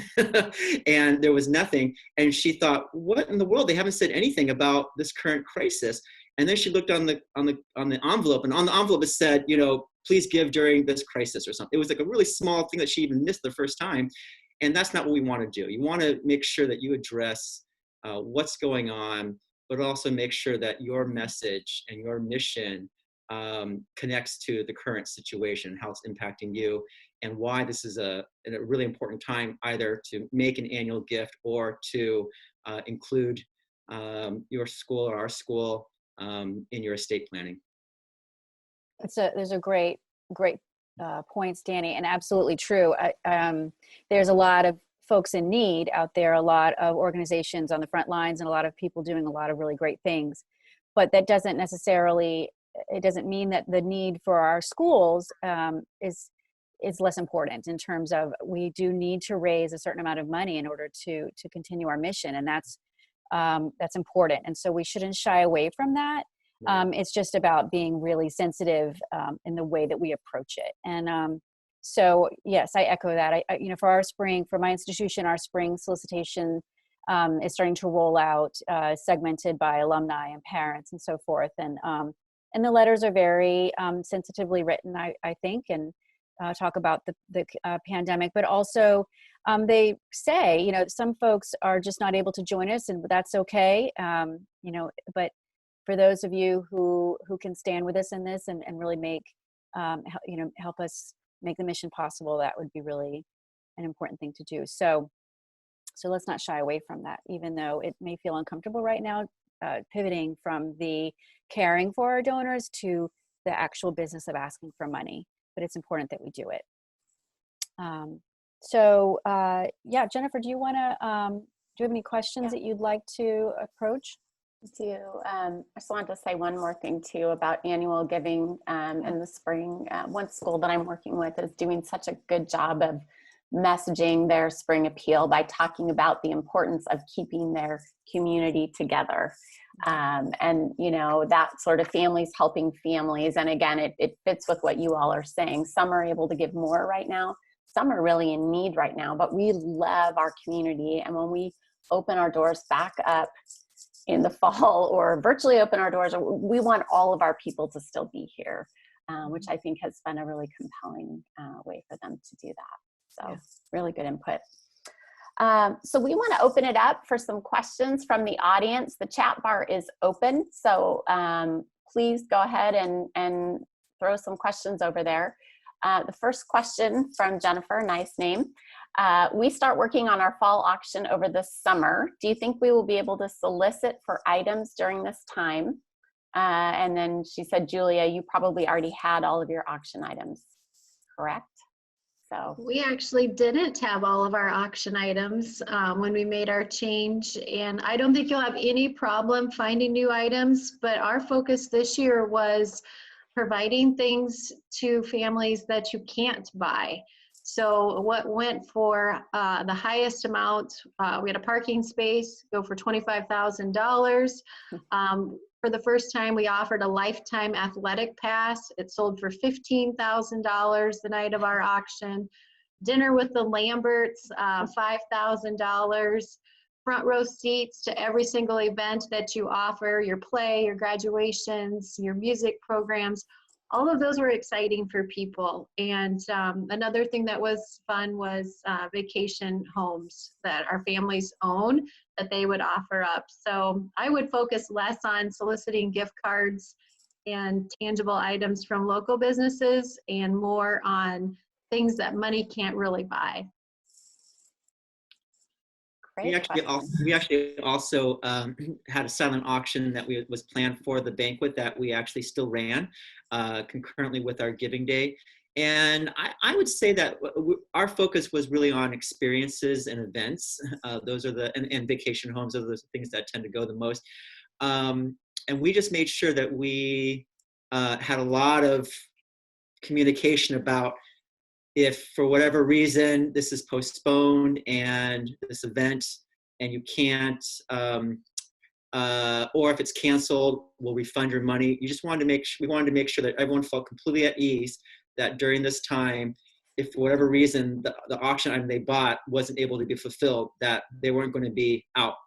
And there was nothing. And she thought, what in the world? They haven't said anything about this current crisis. And then she looked on the envelope, and on the envelope it said, you know, please give during this crisis or something. It was like a really small thing that she even missed the first time. And that's not what we want to do. You want to make sure that you address what's going on, but also make sure that your message and your mission connects to the current situation, how it's impacting you, and why this is a really important time either to make an annual gift or to include your school or our school in your estate planning. There's a great points, Danny, and absolutely true. There's a lot of folks in need out there, a lot of organizations on the front lines, and a lot of people doing a lot of really great things. But that doesn't necessarily, it doesn't mean that the need for our schools is less important in terms of we do need to raise a certain amount of money in order to continue our mission, and that's important. And so we shouldn't shy away from that. It's just about being really sensitive in the way that we approach it. And so, yes, I echo that. For my institution, our spring solicitation is starting to roll out, segmented by alumni and parents and so forth. And the letters are very sensitively written, I think, and talk about the pandemic, but also they say, you know, some folks are just not able to join us, and that's okay. But for those of you who can stand with us in this and really make, help us make the mission possible, that would be really an important thing to do. So let's not shy away from that, even though it may feel uncomfortable right now, pivoting from the caring for our donors to the actual business of asking for money. But it's important that we do it. Jennifer, do you have any questions that you'd like to approach? I just wanted to say one more thing too about annual giving in the spring. One school that I'm working with is doing such a good job of messaging their spring appeal by talking about the importance of keeping their community together. And, you know, that sort of families helping families. And again, it fits with what you all are saying. Some are able to give more right now. Some are really in need right now, but we love our community. And when we open our doors back up in the fall or virtually open our doors, we want all of our people to still be here, which I think has been a really compelling way for them to do that. So really good input. So we want to open it up for some questions from the audience. The chat bar is open, so please go ahead and throw some questions over there. The first question from Jennifer, nice name. We start working on our fall auction over the summer. Do you think we will be able to solicit for items during this time? And then she said, Julia, you probably already had all of your auction items, correct? So we actually didn't have all of our auction items when we made our change, and I don't think you'll have any problem finding new items, but our focus this year was providing things to families that you can't buy. So what went for the highest amount, we had a parking space go for $25,000. For the first time, we offered a lifetime athletic pass. It sold for $15,000 the night of our auction. dinner with the Lamberts, $5,000, front row seats to every single event that you offer, your play, your graduations, your music programs. All of those were exciting for people. And another thing that was fun was vacation homes that our families own that they would offer up. So I would focus less on soliciting gift cards and tangible items from local businesses and more on things that money can't really buy. Great. We actually also had a silent auction that was planned for the banquet that we actually still ran concurrently with our Giving Day. And I would say that our focus was really on experiences and events. Those are and vacation homes are those things that tend to go the most. And we just made sure that we had a lot of communication about if for whatever reason this is postponed and this event and you can't, or if it's canceled, we'll refund your money. We wanted to make sure that everyone felt completely at ease that during this time, if for whatever reason the auction item they bought wasn't able to be fulfilled, that they weren't going to be out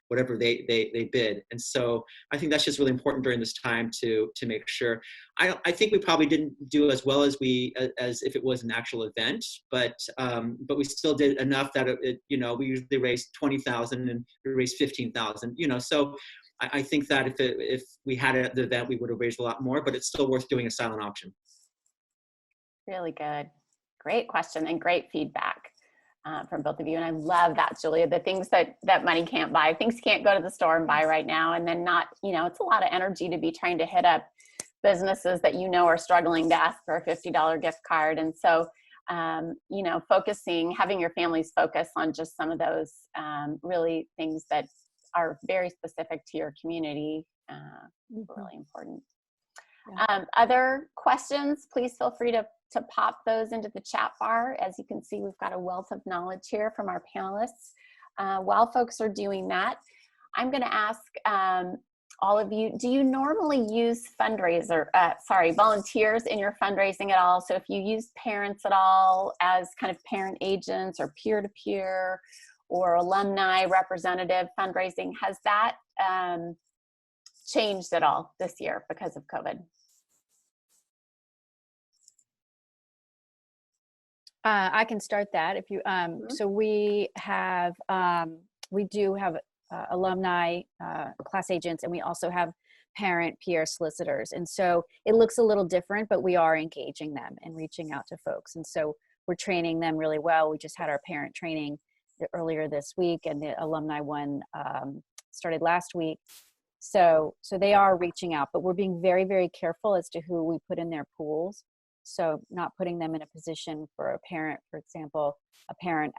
whatever they bid. And so I think that's just really important during this time to make sure. I think we probably didn't do as well as if it was an actual event, but we still did enough that we usually raised 20,000 and we raised 15,000. So I think that if we had the event, we would have raised a lot more, but it's still worth doing a silent auction. Really good. Great question and great feedback. From both of you. And I love that, Julia, the things that money can't buy, things you can't go to the store and buy right now. And then it's a lot of energy to be trying to hit up businesses that are struggling to ask for a $50 gift card. And so, having your families focus on just some of those really things that are very specific to your community, really important. Other questions, please feel free to pop those into the chat bar. As you can see, we've got a wealth of knowledge here from our panelists. While folks are doing that, I'm going to ask all of you, do you normally use volunteers in your fundraising at all? So if you use parents at all as kind of parent agents or peer-to-peer or alumni representative fundraising, has that changed at all this year because of COVID? I can start that if you. So we do have alumni class agents, and we also have parent peer solicitors. And so it looks a little different, but we are engaging them and reaching out to folks. And so we're training them really well. We just had our parent training earlier this week, and the alumni one started last week. So they are reaching out, but we're being very, very careful as to who we put in their pools. So not putting them in a position for a parent, for example, a parent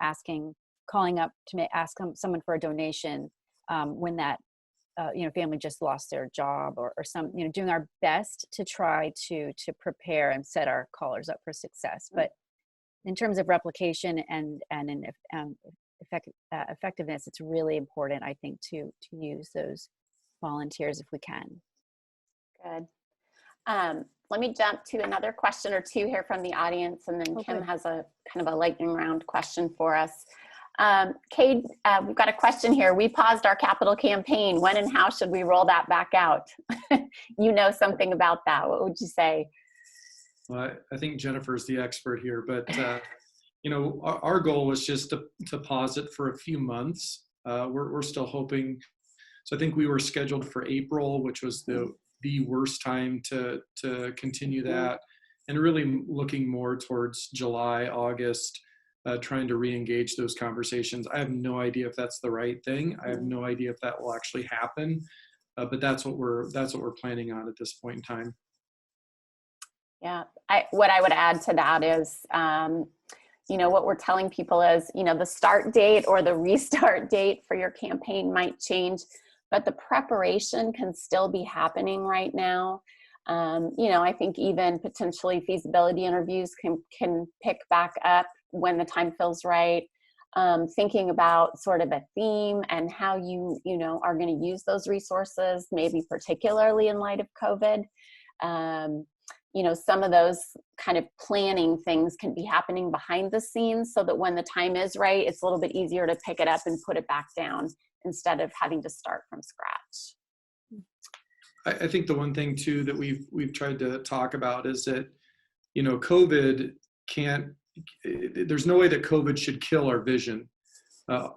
calling up to ask someone for a donation when that, family just lost their job or some, doing our best to try to prepare and set our callers up for success. But in terms of replication and effectiveness, it's really important, I think, to use those volunteers if we can. Good. Let me jump to another question or two here from the audience, and then Kim has a kind of a lightning round question for us. Kate, we've got a question here. We paused our capital campaign. When and how should we roll that back out? You know something about that. What would you say? Well, I think Jennifer's the expert here, but our goal was just to pause it for a few months. We're still hoping. So I think we were scheduled for April, which was the worst time to continue that, and really looking more towards July, August, trying to re-engage those conversations. I have no idea if that's the right thing. I have no idea if that will actually happen, but that's what we're planning on at this point in time. Yeah, what I would add to that is, what we're telling people is, the start date or the restart date for your campaign might change, but the preparation can still be happening right now. I think even potentially feasibility interviews can pick back up when the time feels right. Thinking about sort of a theme and how you are going to use those resources, maybe particularly in light of COVID. some of those kind of planning things can be happening behind the scenes so that when the time is right, it's a little bit easier to pick it up and put it back down instead of having to start from scratch. I think the one thing too that we've tried to talk about is that, COVID there's no way that COVID should kill our vision.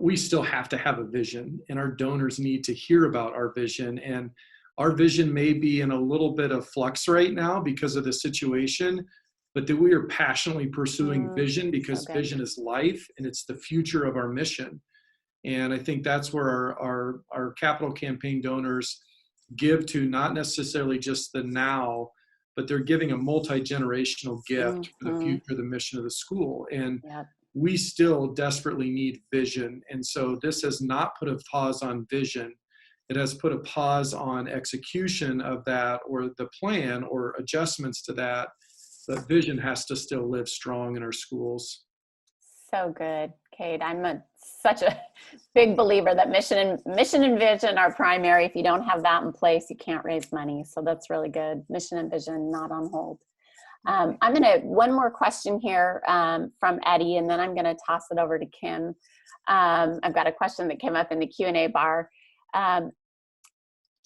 We still have to have a vision, and our donors need to hear about our vision. And our vision may be in a little bit of flux right now because of the situation, but that we are passionately pursuing vision because vision is life and it's the future of our mission. And I think that's where our capital campaign donors give to, not necessarily just the now, but they're giving a multi-generational gift for the future, the mission of the school. And we still desperately need vision. And so this has not put a pause on vision. It has put a pause on execution of that or the plan or adjustments to that. But vision has to still live strong in our schools. So good, Kate. I'm such a big believer that mission and vision are primary. If you don't have that in place, you can't raise money. So that's really good. Mission and vision not on hold. One more question here from Eddie, and then I'm going to toss it over to Kim. I've got a question that came up in the Q&A bar. Kind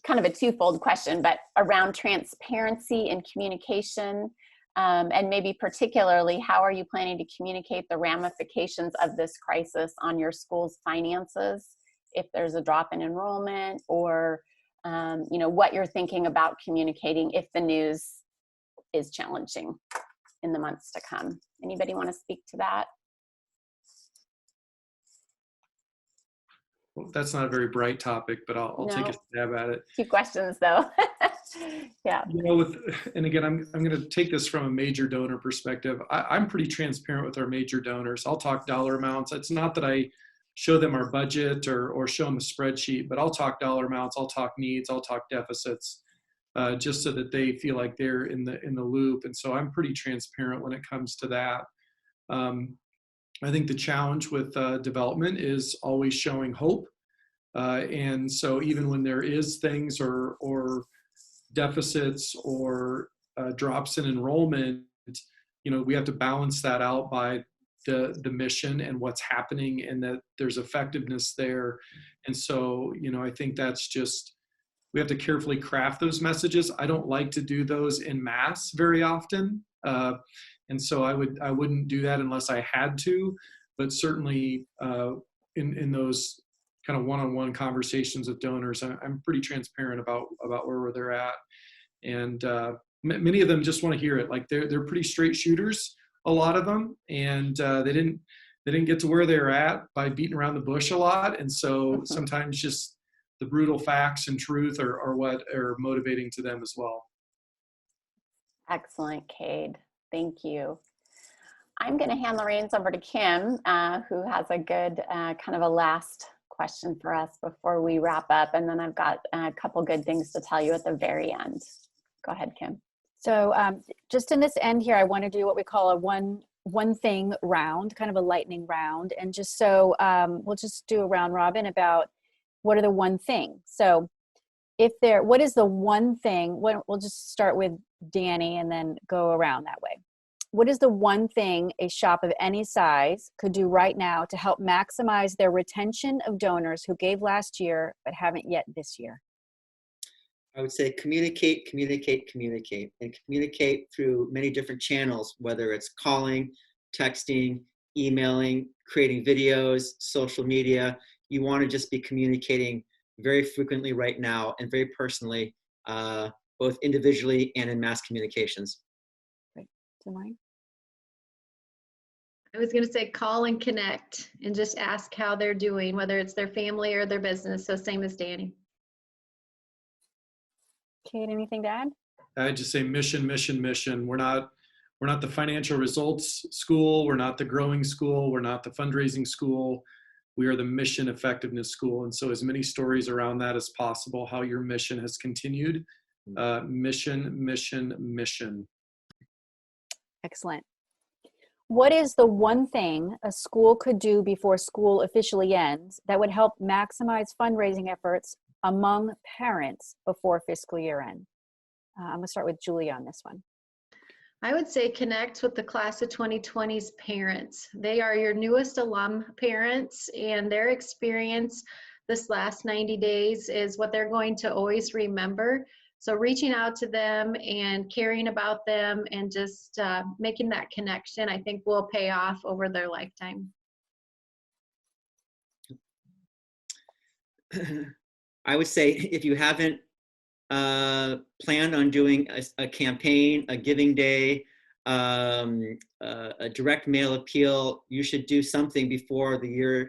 of a twofold question, but around transparency and communication, and maybe particularly, how are you planning to communicate the ramifications of this crisis on your school's finances if there's a drop in enrollment, or what you're thinking about communicating if the news is challenging in the months to come? Anybody want to speak to that? Well, that's not a very bright topic, but I'll take a stab at it. 2 questions though. Yeah. And again, I'm going to take this from a major donor perspective. I'm pretty transparent with our major donors. I'll talk dollar amounts. It's not that I show them our budget or show them a spreadsheet, but I'll talk dollar amounts, I'll talk needs, I'll talk deficits, just so that they feel like they're in the loop. And so I'm pretty transparent when it comes to that. I think the challenge with development is always showing hope. And so even when there is things or deficits or drops in enrollment, we have to balance that out by the mission and what's happening, and that there's effectiveness there. And so, I think that's just, we have to carefully craft those messages. I don't like to do those in mass very often. And so I wouldn't do that unless I had to, but certainly in those kind of one-on-one conversations with donors, I'm pretty transparent about where they're at. And many of them just want to hear it. Like they're pretty straight shooters, a lot of them, and they didn't get to where they're at by beating around the bush a lot. And so sometimes just the brutal facts and truth are what are motivating to them as well. Excellent, Cade. Thank you. I'm going to hand the reins over to Kim, who has a good kind of a last question for us before we wrap up. And then I've got a couple good things to tell you at the very end. Go ahead, Kim. So just in this end here, I want to do what we call a one thing round, kind of a lightning round. And just so we'll just do a round robin about what are the one thing. So what is the one thing, we'll just start with Danny and then go around that way. What is the one thing a shop of any size could do right now to help maximize their retention of donors who gave last year but haven't yet this year? I would say communicate, and communicate through many different channels, whether it's calling, texting, emailing, creating videos, social media. You want to just be communicating very frequently right now and very personally, both individually and in mass communications. Great. Do you mind? I was going to say call and connect and just ask how they're doing, whether it's their family or their business. So same as Danny. Kate, anything to add? I'd just say mission. We're not the financial results school. We're not the growing school. We're not the fundraising school. We are the mission effectiveness school. And so as many stories around that as possible, how your mission has continued. Mission. Excellent. What is the one thing a school could do before school officially ends that would help maximize fundraising efforts among parents before fiscal year end? I'm going to start with Julia on this one. I would say connect with the class of 2020's parents. They are your newest alum parents, and their experience this last 90 days is what they're going to always remember. So reaching out to them and caring about them and just making that connection, I think will pay off over their lifetime. I would say if you haven't planned on doing a campaign, a giving day, a direct mail appeal, you should do something before the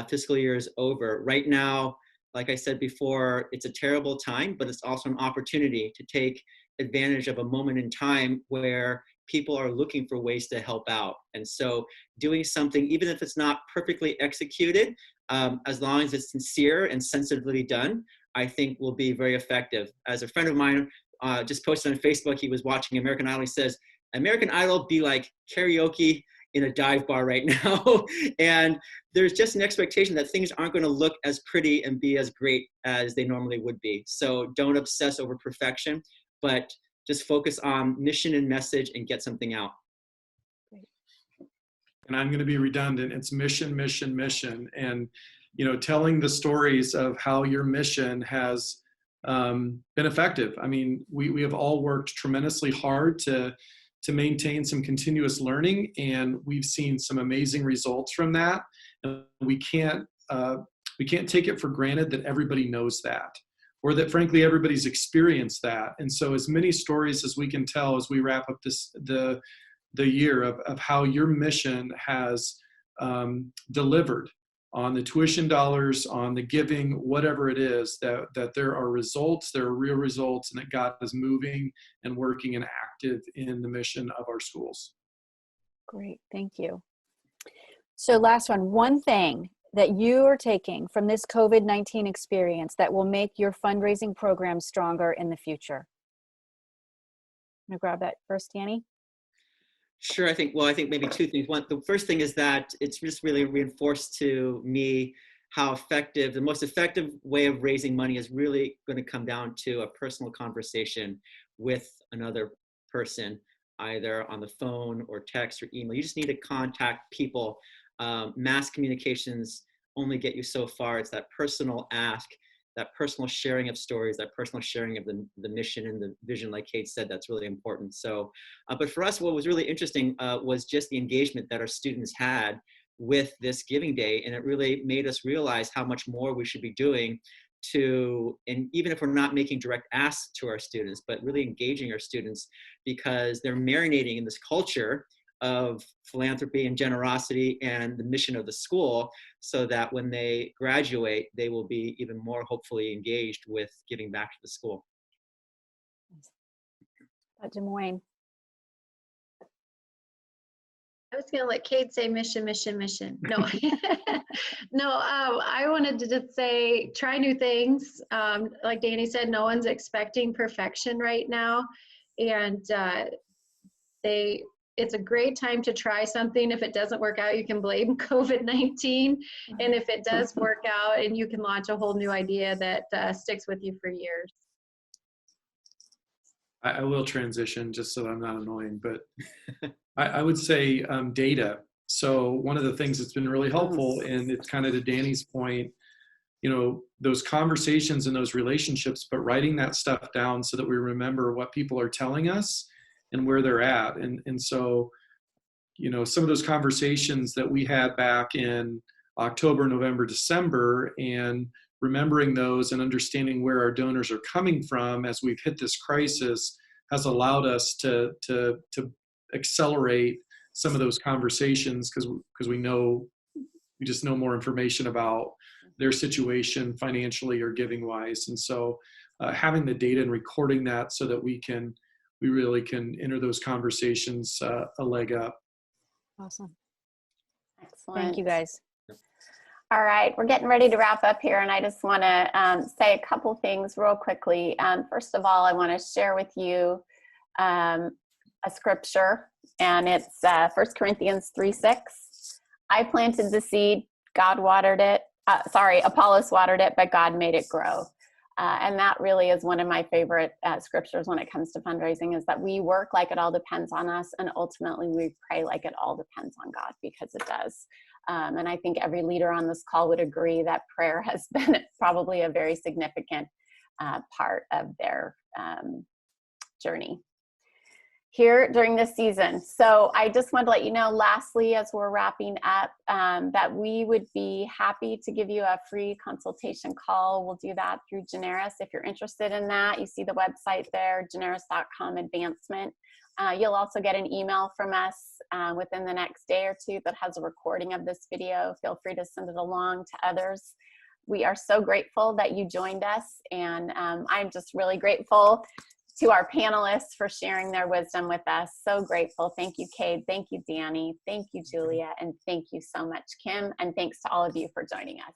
fiscal year is over. Right now, like I said before, it's a terrible time, but it's also an opportunity to take advantage of a moment in time where people are looking for ways to help out. And so doing something, even if it's not perfectly executed, as long as it's sincere and sensitively done, I think will be very effective. As a friend of mine just posted on Facebook, he was watching American Idol. He says, American Idol be like karaoke in a dive bar right now. And there's just an expectation that things aren't going to look as pretty and be as great as they normally would be. So don't obsess over perfection, but just focus on mission and message and get something out. And I'm going to be redundant. It's mission, mission, mission. And, you know, telling the stories of how your mission has been effective. I mean, we have all worked tremendously hard to maintain some continuous learning, and we've seen some amazing results from that. And we can't take it for granted that everybody knows that, or that frankly everybody's experienced that. And so as many stories as we can tell as we wrap up the year of how your mission has delivered on the tuition dollars, on the giving, whatever it is, that there are results, there are real results, and that God is moving and working and active in the mission of our schools. Great, thank you. So last one thing that you are taking from this COVID-19 experience that will make your fundraising program stronger in the future. I'm gonna grab that first, Danny. Sure, I think maybe two things. One, the first thing is that it's just really reinforced to me how effective, the most effective way of raising money is really going to come down to a personal conversation with another person, either on the phone or text or email. You just need to contact people. Mass communications only get you so far. It's that personal ask, that personal sharing of stories, that personal sharing of the mission and the vision, like Kate said, that's really important. So, but for us, what was really interesting was just the engagement that our students had with this Giving Day. And it really made us realize how much more we should be doing and even if we're not making direct asks to our students, but really engaging our students, because they're marinating in this culture of philanthropy and generosity and the mission of the school, so that when they graduate, they will be even more hopefully engaged with giving back to the school. Des Moines. I was going to let Kate say mission, mission, mission. No, no, I wanted to just say, try new things. Like Danny said, no one's expecting perfection right now. And it's a great time to try something. If it doesn't work out, you can blame COVID-19. And if it does work out, and you can launch a whole new idea that sticks with you for years. I will transition just so that I'm not annoying, but I would say data. So one of the things that's been really helpful, and it's kind of to Danny's point, you know, those conversations and those relationships, but writing that stuff down so that we remember what people are telling us and where they're at. And so, you know, some of those conversations that we had back in October, November, December, and remembering those and understanding where our donors are coming from as we've hit this crisis has allowed us to accelerate some of those conversations, because we just know more information about their situation financially or giving wise. And so having the data and recording that so that we really can enter those conversations a leg up. Awesome. Excellent. Thank you, guys. All right, we're getting ready to wrap up here, and I just want to say a couple things real quickly. First of all, I want to share with you a scripture, and it's 1 Corinthians 3:6. I planted the seed, God watered it. Apollos watered it, but God made it grow. And that really is one of my favorite scriptures when it comes to fundraising, is that we work like it all depends on us, and ultimately we pray like it all depends on God, because it does. And I think every leader on this call would agree that prayer has been probably a very significant part of their journey here during this season. So I just wanted to let you know, lastly, as we're wrapping up, that we would be happy to give you a free consultation call. We'll do that through Generis. If you're interested in that, you see the website there, generis.com advancement. You'll also get an email from us within the next day or two that has a recording of this video. Feel free to send it along to others. We are so grateful that you joined us, and I'm just really grateful to our panelists for sharing their wisdom with us. So grateful. Thank you, Cade. Thank you, Danny. Thank you, Julia. And thank you so much, Kim. And thanks to all of you for joining us.